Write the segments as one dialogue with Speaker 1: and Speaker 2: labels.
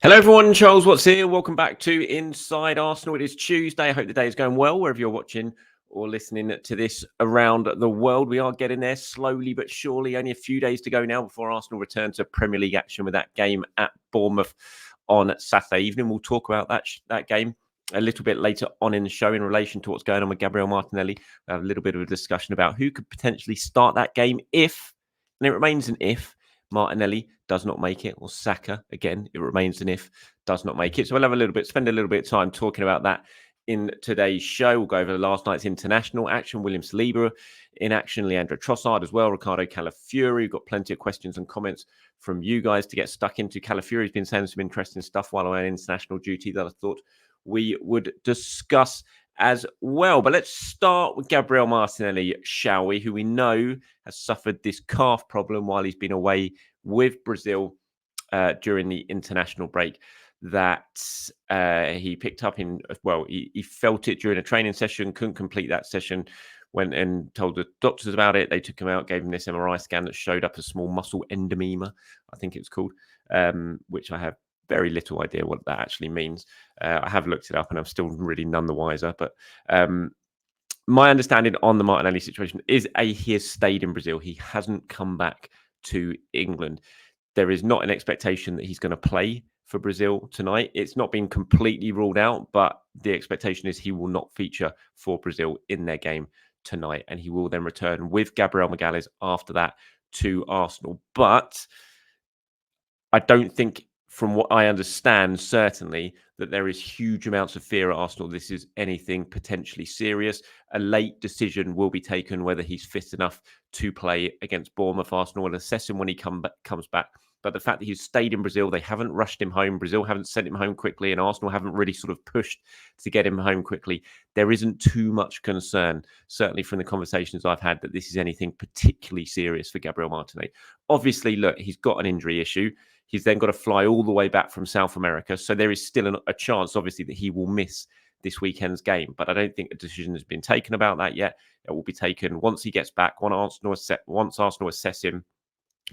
Speaker 1: Hello, everyone. Charles Watts here. Welcome back to Inside Arsenal. It is Tuesday. I hope the day is going well wherever you're watching or listening to this around the world. We are getting there slowly but surely. Only a few days to go now before Arsenal return to Premier League action with that game at Bournemouth on Saturday evening. We'll talk about that game a little bit later on in the show in relation to what's going on with Gabriel Martinelli. We'll have a little bit of a discussion about who could potentially start that game if, and it remains an if, Martinelli does not make it, or Saka, again, it remains an if, does not make it. So we'll have spend a little bit of time talking about that in today's show. We'll go over the last night's international action, William Saliba in action, Leandro Trossard as well, Riccardo Calafiori. We've got plenty of questions and comments from you guys to get stuck into. Calafiori's been saying some interesting stuff while on international duty that I thought we would discuss as well. But let's start with Gabriel Martinelli, shall we, who we know has suffered this calf problem while he's been away with Brazil during the international break that he picked up he felt it during a training session, couldn't complete that session, went and told the doctors about it. They took him out, gave him this MRI scan that showed up a small muscle endomema, I think it's called, which I have very little idea what that actually means. I have looked it up and I'm still really none the wiser. But my understanding on the Martinelli situation is he has stayed in Brazil. He hasn't come back to England. There is not an expectation that he's going to play for Brazil tonight. It's not been completely ruled out, but the expectation is he will not feature for Brazil in their game tonight. And he will then return with Gabriel Magalhães after that to Arsenal. But I don't think, from what I understand, certainly, that there is huge amounts of fear at Arsenal. This is anything potentially serious. A late decision will be taken whether he's fit enough to play against Bournemouth. Arsenal will assess him when he comes back. But the fact that he's stayed in Brazil, they haven't rushed him home. Brazil haven't sent him home quickly, and Arsenal haven't really sort of pushed to get him home quickly. There isn't too much concern, certainly from the conversations I've had, that this is anything particularly serious for Gabriel Martinelli. Obviously, look, he's got an injury issue. He's then got to fly all the way back from South America. So there is still a chance, obviously, that he will miss this weekend's game. But I don't think a decision has been taken about that yet. It will be taken once he gets back, once Arsenal assess him.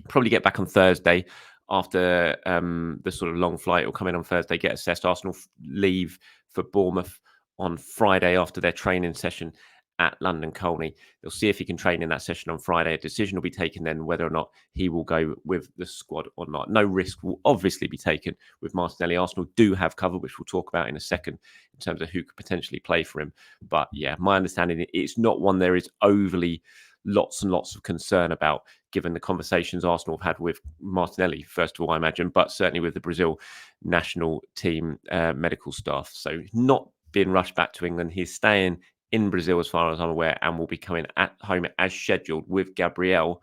Speaker 1: Probably get back on Thursday after the sort of long flight. Will come in on Thursday, get assessed. Arsenal leave for Bournemouth on Friday after their training session at London Colney. They'll see if he can train in that session on Friday. A decision will be taken then whether or not he will go with the squad or not. No risk will obviously be taken with Martinelli. Arsenal do have cover, which we'll talk about in a second, in terms of who could potentially play for him. But yeah, my understanding, it's not one there is overly lots and lots of concern about, given the conversations Arsenal have had with Martinelli, first of all, I imagine, but certainly with the Brazil national team medical staff. So not being rushed back to England. He's staying in Brazil, as far as I'm aware, and will be coming at home as scheduled with Gabriel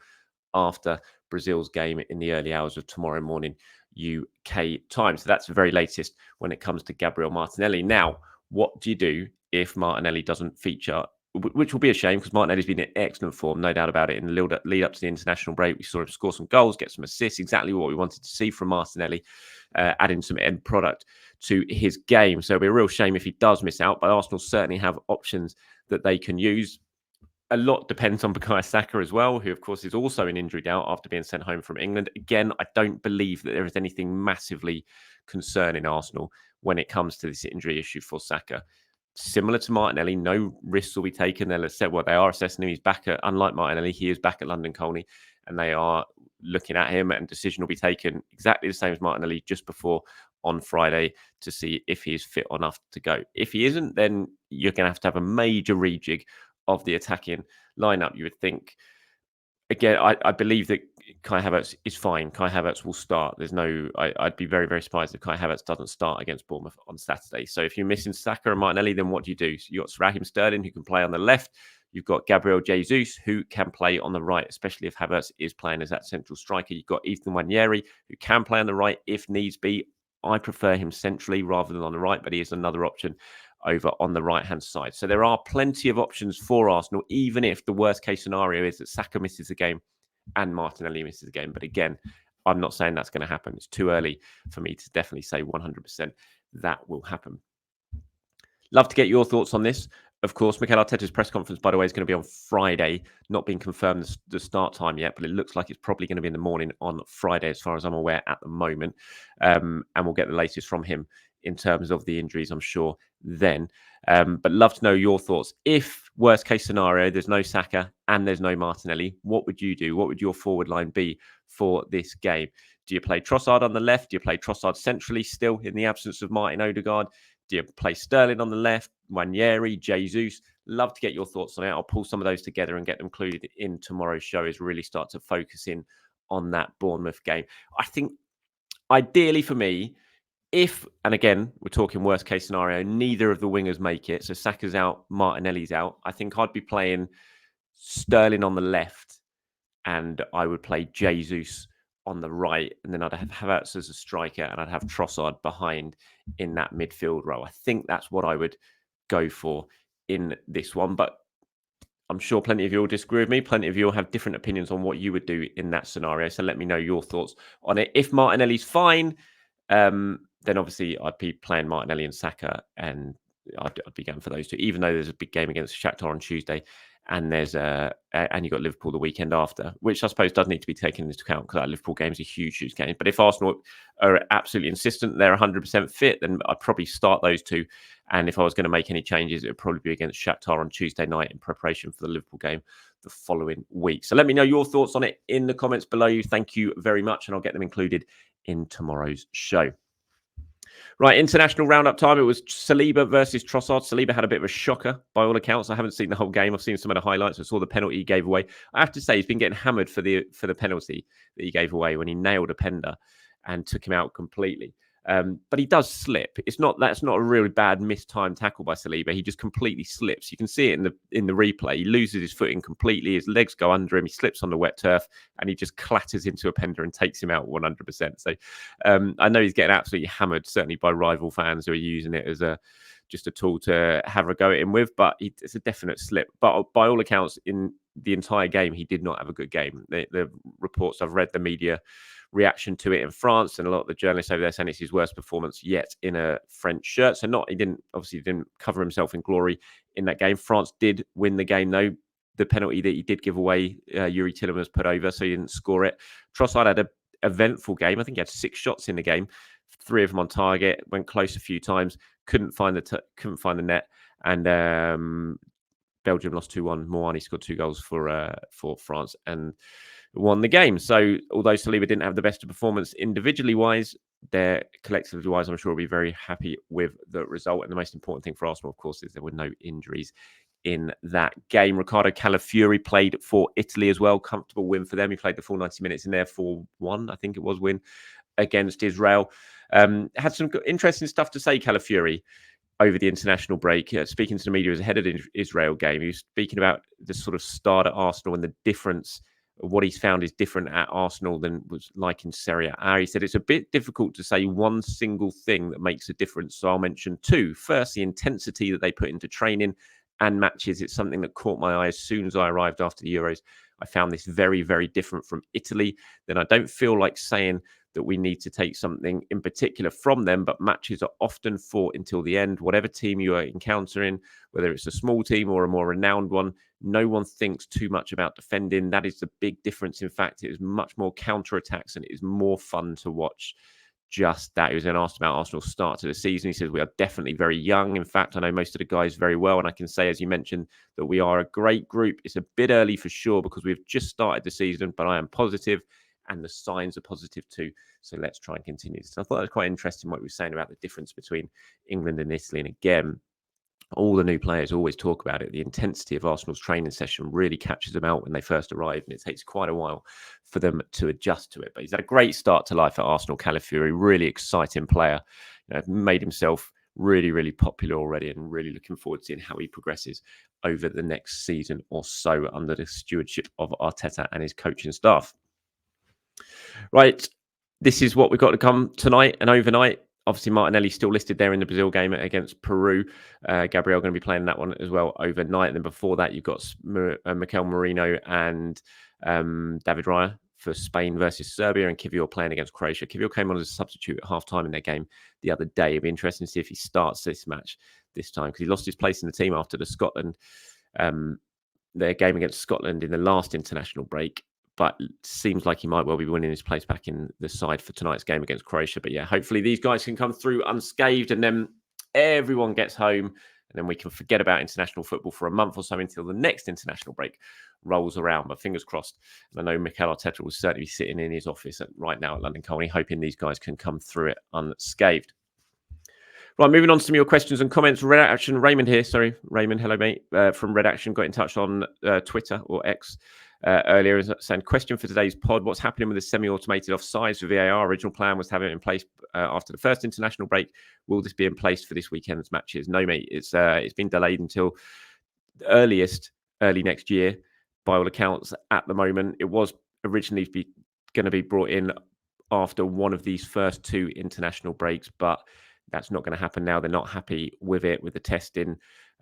Speaker 1: after Brazil's game in the early hours of tomorrow morning UK time. So that's the very latest when it comes to Gabriel Martinelli. Now, what do you do if Martinelli doesn't feature? Which will be a shame, because Martinelli's been in excellent form, no doubt about it, in the lead up to the international break. We saw him score some goals, get some assists, exactly what we wanted to see from Martinelli, adding some end product to his game. So it'll be a real shame if he does miss out, but Arsenal certainly have options that they can use. A lot depends on Bukayo Saka as well, who, of course, is also in injury doubt after being sent home from England. Again, I don't believe that there is anything massively concerning Arsenal when it comes to this injury issue for Saka. Similar to Martinelli, no risks will be taken. They are assessing him. He's back at, unlike Martinelli, he is back at London Colney, and they are looking at him, and decision will be taken exactly the same as Martinelli just before on Friday to see if he is fit enough to go. If he isn't, then you're going to have a major rejig of the attacking lineup, you would think. Again, I believe that Kai Havertz is fine. Kai Havertz will start. I'd be very, very surprised if Kai Havertz doesn't start against Bournemouth on Saturday. So if you're missing Saka and Martinelli, then what do you do? So you've got Raheem Sterling, who can play on the left. You've got Gabriel Jesus, who can play on the right, especially if Havertz is playing as that central striker. You've got Ethan Nwaneri, who can play on the right if needs be. I prefer him centrally rather than on the right, but he is another option over on the right-hand side. So there are plenty of options for Arsenal, even if the worst-case scenario is that Saka misses the game and Martinelli misses the game. But again, I'm not saying that's going to happen. It's too early for me to definitely say 100% that will happen. Love to get your thoughts on this Of course, Mikel Arteta's press conference, by the way, is going to be on Friday. Not being confirmed the start time yet, but it looks like it's probably going to be in the morning on Friday, as far as I'm aware at the moment. And we'll get the latest from him in terms of the injuries, I'm sure, then. But love to know your thoughts. If, worst case scenario, there's no Saka and there's no Martinelli, what would you do? What would your forward line be for this game? Do you play Trossard on the left? Do you play Trossard centrally still in the absence of Martin Odegaard? Do you play Sterling on the left, Ranieri, Jesus? Love to get your thoughts on it. I'll pull some of those together and get them included in tomorrow's show as really start to focus in on that Bournemouth game. I think ideally for me, if, and again, we're talking worst case scenario, neither of the wingers make it. So Saka's out, Martinelli's out. I think I'd be playing Sterling on the left and I would play Jesus on the right, and then I'd have Havertz as a striker, and I'd have Trossard behind in that midfield row. I think that's what I would go for in this one, but I'm sure plenty of you will disagree with me. Plenty of you will have different opinions on what you would do in that scenario. So let me know your thoughts on it. If Martinelli's fine, then obviously I'd be playing Martinelli and Saka, and I'd be going for those two, even though there's a big game against Shakhtar on Tuesday. And there's and you got Liverpool the weekend after, which I suppose does need to be taken into account because that Liverpool game is a huge game. But if Arsenal are absolutely insistent they're 100% fit, then I'd probably start those two. And if I was going to make any changes, it would probably be against Shakhtar on Tuesday night in preparation for the Liverpool game the following week. So let me know your thoughts on it in the comments below. Thank you very much, and I'll get them included in tomorrow's show. Right, international roundup time. It was Saliba versus Trossard. Saliba had a bit of a shocker by all accounts. I haven't seen the whole game. I've seen some of the highlights. I saw the penalty he gave away. I have to say he's been getting hammered for the penalty that he gave away when he nailed a Pender and took him out completely. But he does slip. That's not a really bad mistimed tackle by Saliba. He just completely slips. You can see it in the replay. He loses his footing completely. His legs go under him. He slips on the wet turf and he just clatters into a Pender and takes him out 100%. So I know he's getting absolutely hammered, certainly by rival fans who are using it as just a tool to have a go at him with. But it's a definite slip. But by all accounts, in the entire game, he did not have a good game. The reports I've read, the media reaction to it in France, and a lot of the journalists over there saying it's his worst performance yet in a French shirt. So he didn't cover himself in glory in that game. France did win the game though. The penalty that he did give away, Yuri Tillemans put over, so he didn't score it. Trossard had an eventful game. I think he had 6 shots in the game, 3 of them on target. Went close a few times, couldn't find the net, and Belgium lost 2-1. Moani scored 2 goals for France and won the game. So although Saliba didn't have the best performance individually wise, collectively wise, I'm sure will be very happy with the result. And the most important thing for Arsenal, of course, is there were no injuries in that game. Riccardo Calafiori played for Italy as well. Comfortable win for them. He played the full 90 minutes in there for 1, I think it was, win against Israel. Had some interesting stuff to say, Calafiori, over the international break, speaking to the media ahead of the Israel game. He was speaking about the sort of start at Arsenal and the difference. What he's found is different at Arsenal than was like in Serie A. He said it's a bit difficult to say one single thing that makes a difference. So I'll mention 2. First, the intensity that they put into training and matches. It's something that caught my eye as soon as I arrived after the Euros. I found this very, very different from Italy. Then I don't feel like saying that we need to take something in particular from them, but matches are often fought until the end. Whatever team you are encountering, whether it's a small team or a more renowned one, no one thinks too much about defending. That is the big difference. In fact, it is much more counter-attacks and it is more fun to watch. Just that. He was then asked about Arsenal's start to the season. He says, we are definitely very young. In fact, I know most of the guys very well. And I can say, as you mentioned, that we are a great group. It's a bit early for sure because we've just started the season, but I am positive and the signs are positive too. So let's try and continue. So I thought that was quite interesting what he was saying about the difference between England and Italy. And again, all the new players always talk about it. The intensity of Arsenal's training session really catches them out when they first arrive, and it takes quite a while for them to adjust to it. But he's had a great start to life at Arsenal, Calafiori, really exciting player. Made himself really, really popular already, and really looking forward to seeing how he progresses over the next season or so under the stewardship of Arteta and his coaching staff. Right, this is what we've got to come tonight and overnight. Obviously, Martinelli still listed there in the Brazil game against Peru. Gabriel going to be playing that one as well overnight. And then before that, you've got Mikel Merino and David Raya for Spain versus Serbia, and Kivior playing against Croatia. Kivior came on as a substitute at half-time in their game the other day. It'd be interesting to see if he starts this match. this time, because he lost his place in the team after the Scotland, their game against Scotland in the last international break. But it seems like he might well be winning his place back in the side for tonight's game against Croatia. But yeah, hopefully these guys can come through unscathed, and then everyone gets home, and then we can forget about international football for a month or so until the next international break rolls around. But fingers crossed. And I know Mikel Arteta will certainly be sitting in his office right now at London Colney, hoping these guys can come through it unscathed. Right, moving on to some of your questions and comments. Red Action, Raymond here. Sorry, Raymond, hello, mate. From Red Action, got in touch on Twitter or X earlier, saying, question for today's pod, what's happening with the semi-automated offsides for VAR? Original plan was to have it in place after the first international break. Will this be in place for this weekend's matches? No, mate. It's been delayed until early next year, by all accounts. At the moment, it was originally going to be brought in after one of these first two international breaks, but that's not going to happen now. They're not happy with it, with the testing.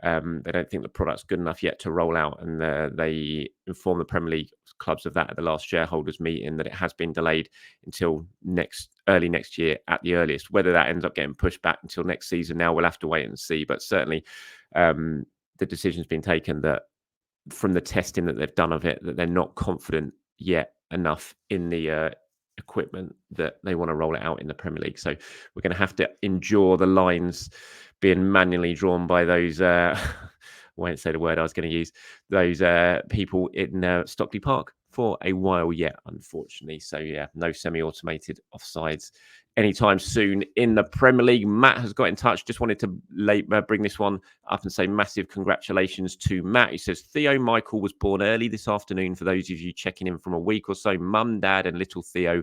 Speaker 1: They don't think the product's good enough yet to roll out. And they informed the Premier League clubs of that at the last shareholders meeting, that it has been delayed until early next year at the earliest. Whether that ends up getting pushed back until next season, now we'll have to wait and see. But certainly the decision's been taken that from the testing that they've done of it, that they're not confident yet enough in the equipment that they want to roll it out in the Premier League. So we're going to have to endure the lines being manually drawn by those I won't say the word I was going to use, those people in Stockley Park for a while yet, unfortunately. So yeah, no semi-automated offsides anytime soon in the Premier League. Matt has got in touch. Just wanted to bring this one up and say massive congratulations to Matt. He says, Theo Michael was born early this afternoon. For those of you checking in from a week or so, mum, dad and little Theo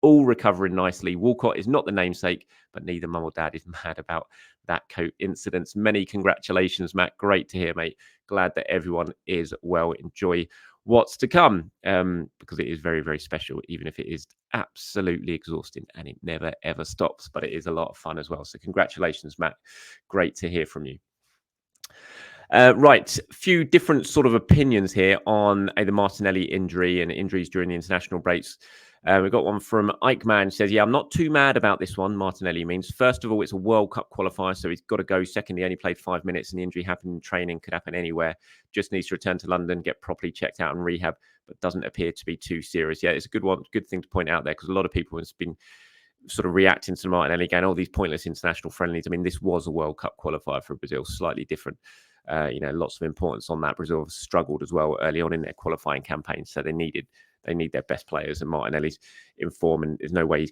Speaker 1: all recovering nicely. Walcott is not the namesake, but neither mum or dad is mad about that coincidence. Many congratulations, Matt. Great to hear, mate. Glad that everyone is well. Enjoy what's to come, because it is very, very special, even if it is absolutely exhausting and it never, ever stops. But it is a lot of fun as well. So congratulations, Matt. Great to hear from you. Right, a few different sort of opinions here on the Martinelli injury and injuries during the international breaks. We've got one from Ike Man, says, yeah, I'm not too mad about this one. Martinelli means, first of all, it's a World Cup qualifier, so he's got to go. Secondly, he only played 5 minutes and the injury happened in training, could happen anywhere. Just needs to return to London, get properly checked out and rehab, but doesn't appear to be too serious. Yeah, it's a good thing to point out there, because a lot of people have been sort of reacting to Martinelli, going, oh, these pointless international friendlies. I mean, this was a World Cup qualifier for Brazil, slightly different. Lots of importance on that. Brazil have struggled as well early on in their qualifying campaign, so they need their best players, and Martinelli's in form, and there's no way he's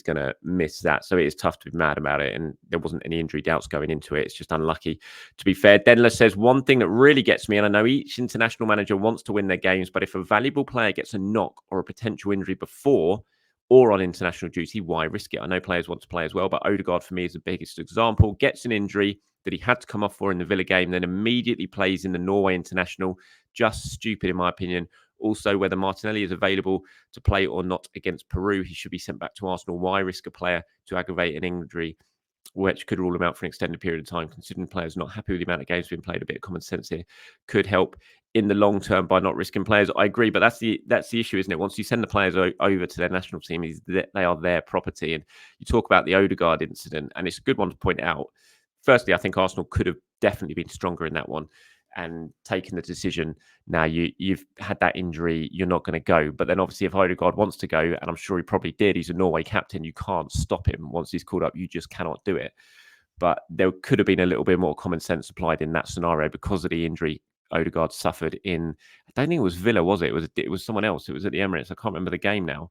Speaker 1: gonna miss that. So it is tough to be mad about it, and there wasn't any injury doubts going into it. It's just unlucky, to be fair. Denler says, one thing that really gets me, and I know each international manager wants to win their games, but if a valuable player gets a knock or a potential injury before or on international duty, why risk it? I know players want to play as well, but Odegaard for me is the biggest example. Gets an injury that he had to come off for in the Villa game, then immediately plays in the Norway international. Just stupid, in my opinion. Also, whether Martinelli is available to play or not against Peru, he should be sent back to Arsenal. Why risk a player to aggravate an injury, which could rule him out for an extended period of time? Considering players not happy with the amount of games being played, a bit of common sense here could help in the long term by not risking players. I agree, but that's the issue, isn't it? Once you send the players over to their national team, they are their property. And you talk about the Odegaard incident, and it's a good one to point out. Firstly, I think Arsenal could have definitely been stronger in that one and taken the decision. Now you've had that injury, you're not going to go. But then obviously if Odegaard wants to go, and I'm sure he probably did, he's a Norway captain, you can't stop him. Once he's called up, you just cannot do it. But there could have been a little bit more common sense applied in that scenario because of the injury Odegaard suffered in, I don't think it was Villa, was it? It was someone else. It was at the Emirates. I can't remember the game now.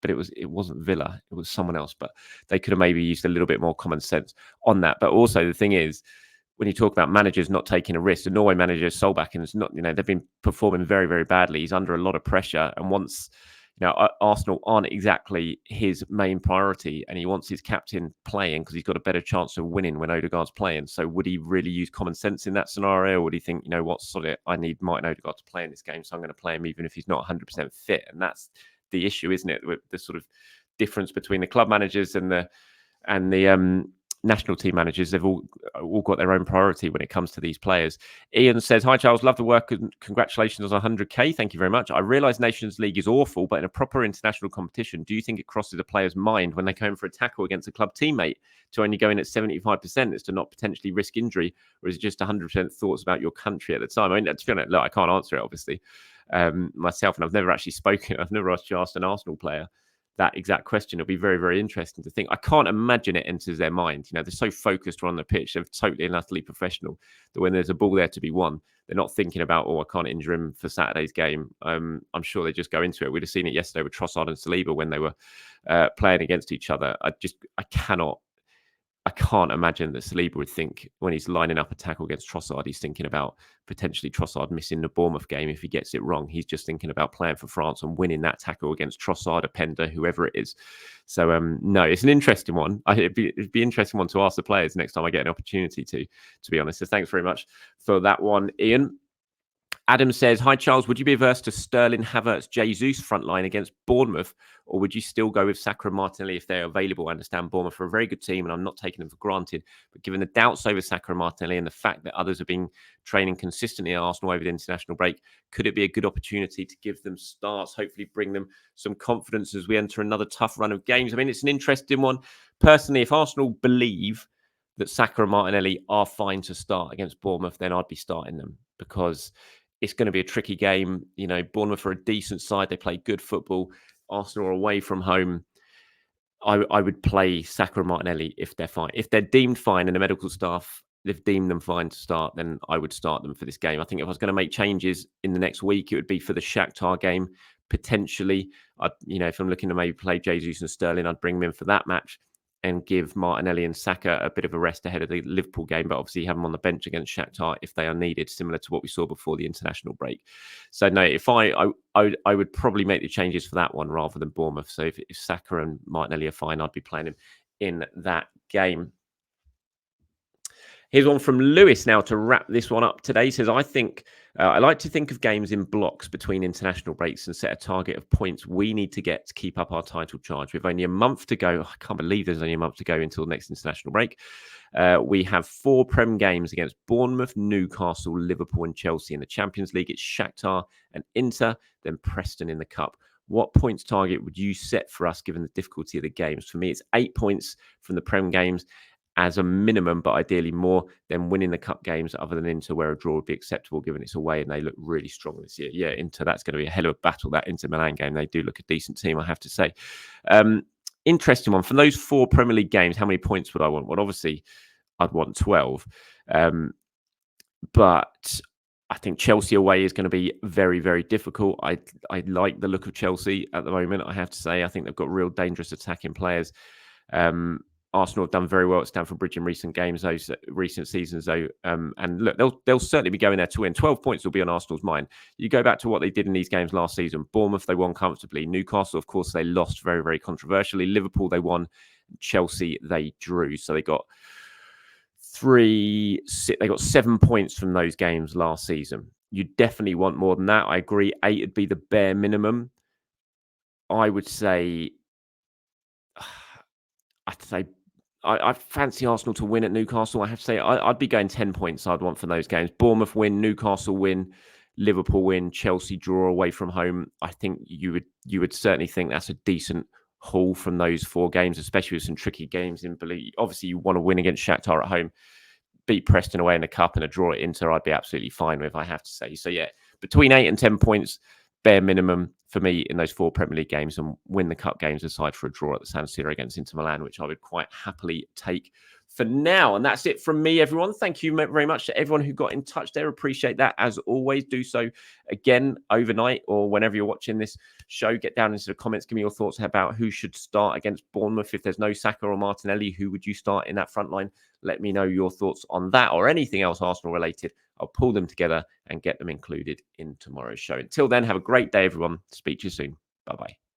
Speaker 1: But it wasn't Villa, it was someone else. But they could have maybe used a little bit more common sense on that. But also the thing is, when you talk about managers not taking a risk, the Norway manager Solbakken is not, they've been performing very, very badly. He's under a lot of pressure, and once Arsenal aren't exactly his main priority, and he wants his captain playing because he's got a better chance of winning when Odegaard's playing. So would he really use common sense in that scenario, or would he think, I need Martin Odegaard to play in this game, so I'm going to play him even if he's not 100% fit? And that's the issue, isn't it? With the sort of difference between the club managers and the national team managers, they've all got their own priority when it comes to these players. Ian says, "Hi Charles, love the work and congratulations on 100k. Thank you very much. I realise Nations League is awful, but in a proper international competition, do you think it crosses a player's mind when they go in for a tackle against a club teammate to only go in at 75% as to not potentially risk injury, or is it just 100% thoughts about your country at the time?" I mean, to be honest, look, I can't answer it obviously myself, and I've never actually spoken. I've never asked an Arsenal player that exact question. It'll be very, very interesting to think. I can't imagine it enters their mind. You know, they're so focused on the pitch. They're totally and utterly professional that when there's a ball there to be won, they're not thinking about, oh, I can't injure him for Saturday's game. I'm sure they just go into it. We'd have seen it yesterday with Trossard and Saliba when they were playing against each other. I can't imagine that Saliba would think when he's lining up a tackle against Trossard, he's thinking about potentially Trossard missing the Bournemouth game if he gets it wrong. He's just thinking about playing for France and winning that tackle against Trossard, Openda, whoever it is. So, no, it's an interesting one. It'd be an interesting one to ask the players next time I get an opportunity to be honest. So thanks very much for that one, Ian. Adam says, "Hi, Charles. Would you be averse to Sterling, Havertz, Jesus front line against Bournemouth, or would you still go with Saka and Martinelli if they're available? I understand Bournemouth are a very good team, and I'm not taking them for granted. But given the doubts over Saka and Martinelli and the fact that others have been training consistently at Arsenal over the international break, could it be a good opportunity to give them starts, hopefully bring them some confidence as we enter another tough run of games?" I mean, it's an interesting one. Personally, if Arsenal believe that Saka and Martinelli are fine to start against Bournemouth, then I'd be starting them, because it's going to be a tricky game. You know, Bournemouth are a decent side. They play good football. Arsenal are away from home. I would play Saka and Martinelli if they're fine. If they're deemed fine and the medical staff, they've deemed them fine to start, then I would start them for this game. I think if I was going to make changes in the next week, it would be for the Shakhtar game. Potentially, if I'm looking to maybe play Jesus and Sterling, I'd bring them in for that match and give Martinelli and Saka a bit of a rest ahead of the Liverpool game, but obviously have them on the bench against Shakhtar if they are needed, similar to what we saw before the international break. So no, if I would probably make the changes for that one rather than Bournemouth. So if Saka and Martinelli are fine, I'd be playing him in that game. Here's one from Lewis now to wrap this one up today. He says, I like to think of games in blocks between international breaks and set a target of points we need to get to keep up our title charge. With only a month to go, I can't believe there's only a month to go until the next international break. We have 4 Prem games against Bournemouth, Newcastle, Liverpool and Chelsea. In the Champions League, it's Shakhtar and Inter, then Preston in the Cup. What points target would you set for us given the difficulty of the games? For me, it's 8 points from the Prem games as a minimum, but ideally more, than winning the cup games other than Inter, where a draw would be acceptable given it's away and they look really strong this year. Yeah, Inter, that's going to be a hell of a battle, that Inter Milan game. They do look a decent team, I have to say. Interesting one. From those 4 Premier League games, how many points would I want? Well, obviously, I'd want 12. But I think Chelsea away is going to be very, very difficult. I like the look of Chelsea at the moment, I have to say. I think they've got real dangerous attacking players. Arsenal have done very well at Stamford Bridge in recent games, those recent seasons, though. And look, they'll certainly be going there to win. 12 points will be on Arsenal's mind. You go back to what they did in these games last season. Bournemouth, they won comfortably. Newcastle, of course, they lost very, very controversially. Liverpool, they won. Chelsea, they drew. So they got 7 points from those games last season. You definitely want more than that. I agree. 8 would be the bare minimum. I would say, I fancy Arsenal to win at Newcastle. I have to say, I'd be going 10 points I'd want for those games. Bournemouth win, Newcastle win, Liverpool win, Chelsea draw away from home. I think you would certainly think that's a decent haul from those 4 games, especially with some tricky games in. Obviously, you want to win against Shakhtar at home, beat Preston away in the cup, and a draw at Inter, I'd be absolutely fine with, I have to say. So yeah, between 8 and 10 points, bare minimum for me in those 4 Premier League games, and win the cup games aside for a draw at the San Siro against Inter Milan, which I would quite happily take for now. And that's it from me, everyone. Thank you very much to everyone who got in touch there. Appreciate that. As always, do so again overnight or whenever you're watching this show. Get down into the comments. Give me your thoughts about who should start against Bournemouth. If there's no Saka or Martinelli, who would you start in that front line? Let me know your thoughts on that or anything else Arsenal related. I'll pull them together and get them included in tomorrow's show. Until then, have a great day, everyone. Speak to you soon. Bye-bye.